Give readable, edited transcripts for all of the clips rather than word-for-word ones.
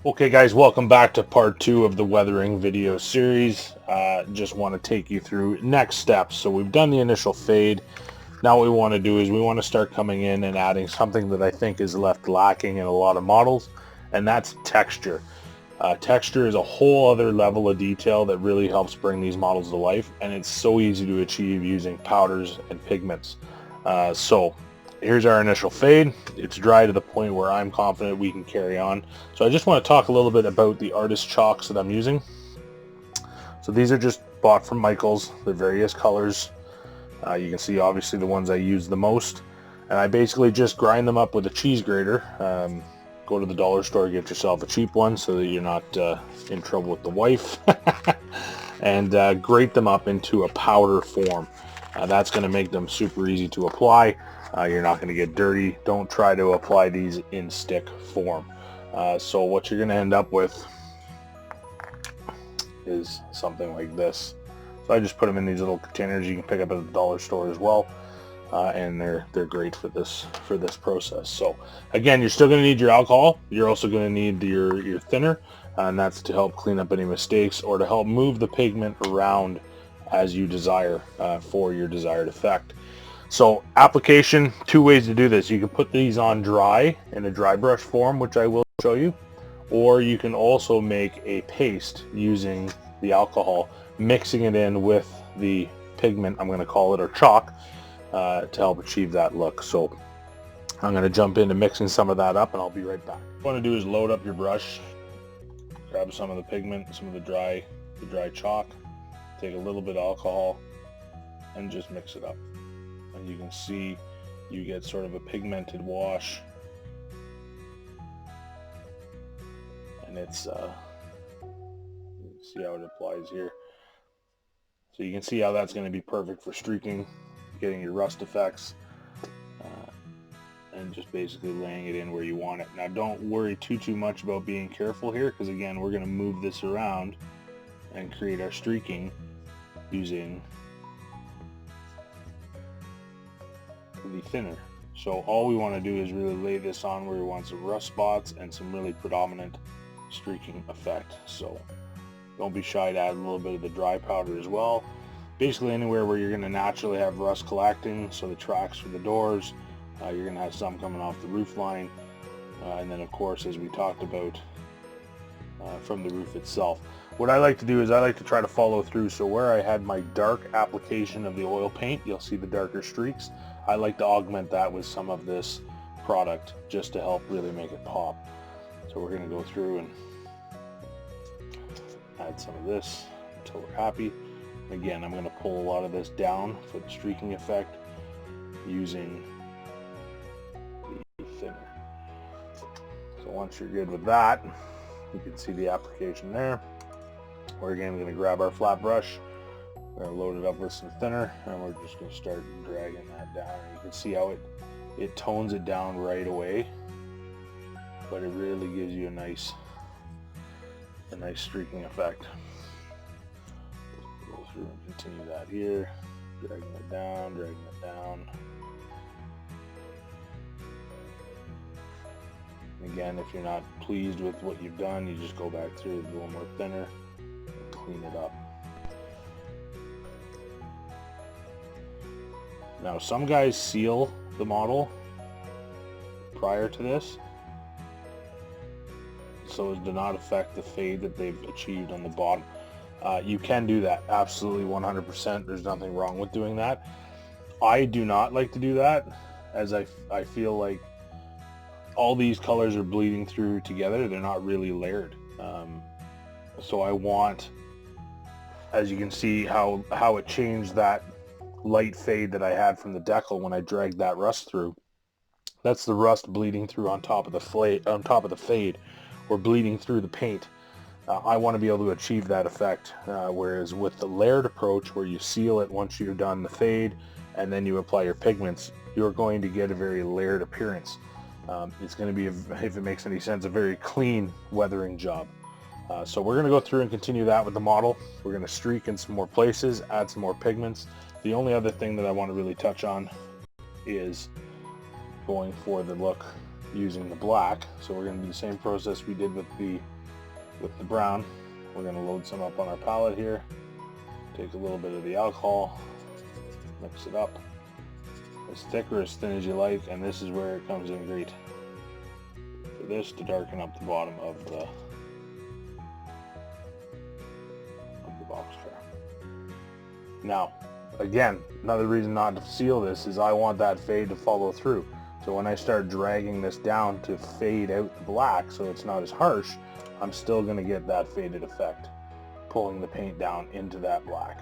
Okay guys, welcome back to part 2 of the weathering video series. Just want to take you through next steps. So we've done the initial fade. Now what we want to do is we want to start coming in and adding something that I think is left lacking in a lot of models, and that's texture. Texture is a whole other level of detail that really helps bring these models to life, and it's so easy to achieve using powders and pigments. So here's our initial fade. It's dry to the point where I'm confident we can carry on. So I just want to talk a little bit about the artist chalks that I'm using. So these are just bought from Michael's. They're various colors. You can see obviously the ones I use the most. And I basically just grind them up with a cheese grater. Go to the dollar store, get yourself a cheap one so that you're not in trouble with the wife. And grate them up into a powder form. That's going to make them super easy to apply. You're not going to get dirty. Don't try to apply these in stick form. So what you're going to end up with is something like this. So I just put them in these little containers you can pick up at the dollar store as well. And they're great for this process. So again, you're still going to need your alcohol. You're also going to need your thinner, and that's to help clean up any mistakes or to help move the pigment around as you desire for your desired effect. So application, two ways to do this. You can put these on dry in a dry brush form, which I will show you, or you can also make a paste using the alcohol, mixing it in with the pigment, I'm going to call it, or chalk, to help achieve that look. So I'm going to jump into mixing some of that up and I'll be right back. What you want to do is load up your brush, grab some of the pigment, some of the dry chalk, take a little bit of alcohol and just mix it up. And you can see you get sort of a pigmented wash, and it's you can see how it applies here. So you can see how that's going to be perfect for streaking, getting your rust effects, and just basically laying it in where you want it. Now don't worry too much about being careful here, because again we're going to move this around and create our streaking using the thinner. So all we want to do is really lay this on where we want some rust spots and some really predominant streaking effect. So don't be shy to add a little bit of the dry powder as well. Basically anywhere where you're going to naturally have rust collecting, so the tracks for the doors, you're going to have some coming off the roof line, and then of course, as we talked about, from the roof itself. What I like to do is I like to try to follow through. So where I had my dark application of the oil paint, you'll see the darker streaks. I like to augment that with some of this product just to help really make it pop. So we're going to go through and add some of this until we're happy. Again, I'm going to pull a lot of this down for the streaking effect using the thinner. So once you're good with that, you can see the application there. We're again going to grab our flat brush, we're going to load it up with some thinner, and we're just going to start dragging that down. And you can see how it tones it down right away, but it really gives you a nice streaking effect. Go through and continue that here, dragging it down, dragging it down. And again, if you're not pleased with what you've done, you just go back through with a little more thinner and clean it up. Now some guys seal the model prior to this so as to not affect the fade that they've achieved on the bottom. You can do that, absolutely 100%. There's nothing wrong with doing that. I do not like to do that, as I feel like all these colors are bleeding through together. They're not really layered. So I want, as you can see how it changed that light fade that I had from the decal when I dragged that rust through. That's the rust bleeding through on top of the fade, or bleeding through the paint. I want to be able to achieve that effect, whereas with the layered approach, where you seal it once you're done the fade and then you apply your pigments, you're going to get a very layered appearance. It's going to be, if it makes any sense, a very clean weathering job. So we're going to go through and continue that with the model. We're going to streak in some more places, add some more pigments. The only other thing that I want to really touch on is going for the look using the black. So we're going to do the same process we did with the with the brown. We're going to load some up on our palette here. Take a little bit of the alcohol, mix it up. As thick or as thin as you like, and this is where it comes in great. For this to darken up the bottom of the boxcar. Now, again, another reason not to seal this is I want that fade to follow through. So when I start dragging this down to fade out the black so it's not as harsh, I'm still going to get that faded effect, pulling the paint down into that black.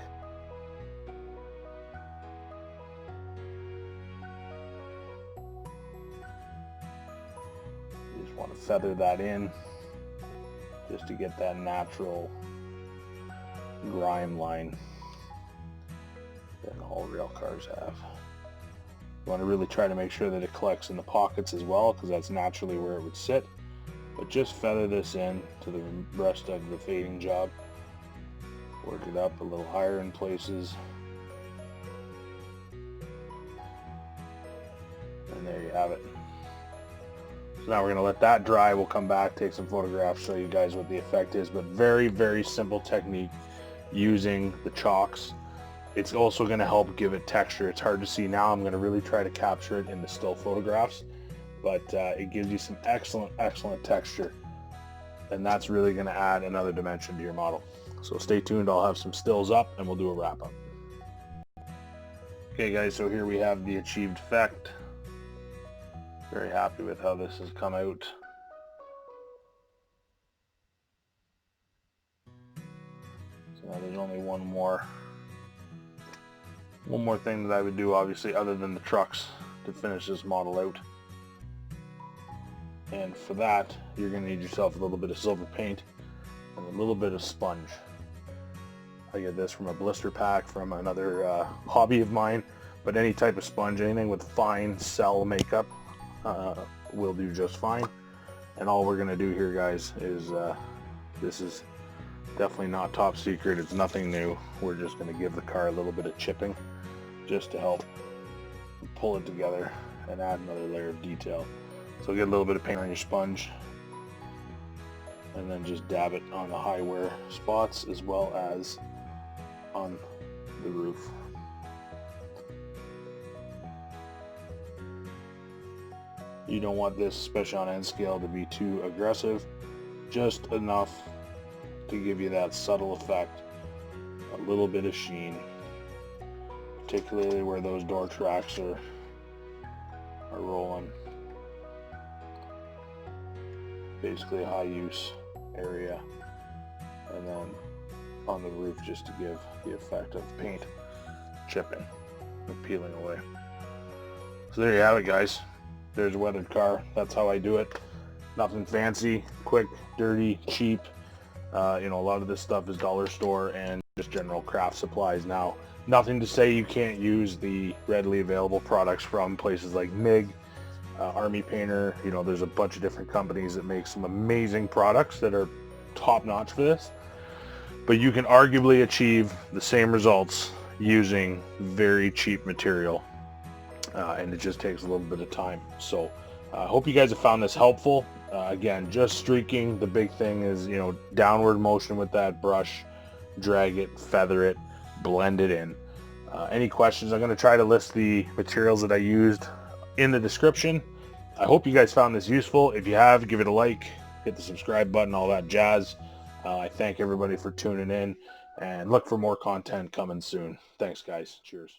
You just want to feather that in just to get that natural grime line that all rail cars have. You want to really try to make sure that it collects in the pockets as well, because that's naturally where it would sit. But just feather this in to the rest of the fading job. Work it up a little higher in places. And there you have it. So now we're going to let that dry. We'll come back, take some photographs, show you guys what the effect is. But very, very simple technique using the chalks. It's also going to help give it texture. It's hard to see now. I'm going to really try to capture it in the still photographs, but it gives you some excellent texture, and that's really going to add another dimension to your model. So stay tuned. I'll have some stills up and we'll do a wrap up. Okay guys, so here we have the achieved effect. Very happy with how this has come out. So now there's only one more thing that I would do, obviously, other than the trucks, to finish this model out. And for that, you're going to need yourself a little bit of silver paint and a little bit of sponge. I get this from a blister pack from another hobby of mine, but any type of sponge, anything with fine cell makeup will do just fine. And all we're going to do here, guys, is this is definitely not top secret. It's nothing new. We're just going to give the car a little bit of chipping just to help pull it together and add another layer of detail. So get a little bit of paint on your sponge and then just dab it on the high wear spots as well as on the roof. You don't want this, especially on end scale, to be too aggressive. Just enough to give you that subtle effect, a little bit of sheen, particularly where those door tracks are rolling. Basically a high use area, and then on the roof just to give the effect of paint chipping and peeling away. So there you have it, guys. There's a weathered car. That's how I do it. Nothing fancy, quick, dirty, cheap. You know, a lot of this stuff is dollar store and just general craft supplies now. Nothing to say you can't use the readily available products from places like MIG, Army Painter. You know, there's a bunch of different companies that make some amazing products that are top-notch for this. But you can arguably achieve the same results using very cheap material. And it just takes a little bit of time. So I hope you guys have found this helpful. Again, just streaking. The big thing is, you know, downward motion with that brush, drag it, feather it, blend it in. Any questions? I'm going to try to list the materials that I used in the description. I hope you guys found this useful. If you have, give it a like, hit the subscribe button, all that jazz. I thank everybody for tuning in, and look for more content coming soon. Thanks, guys. Cheers.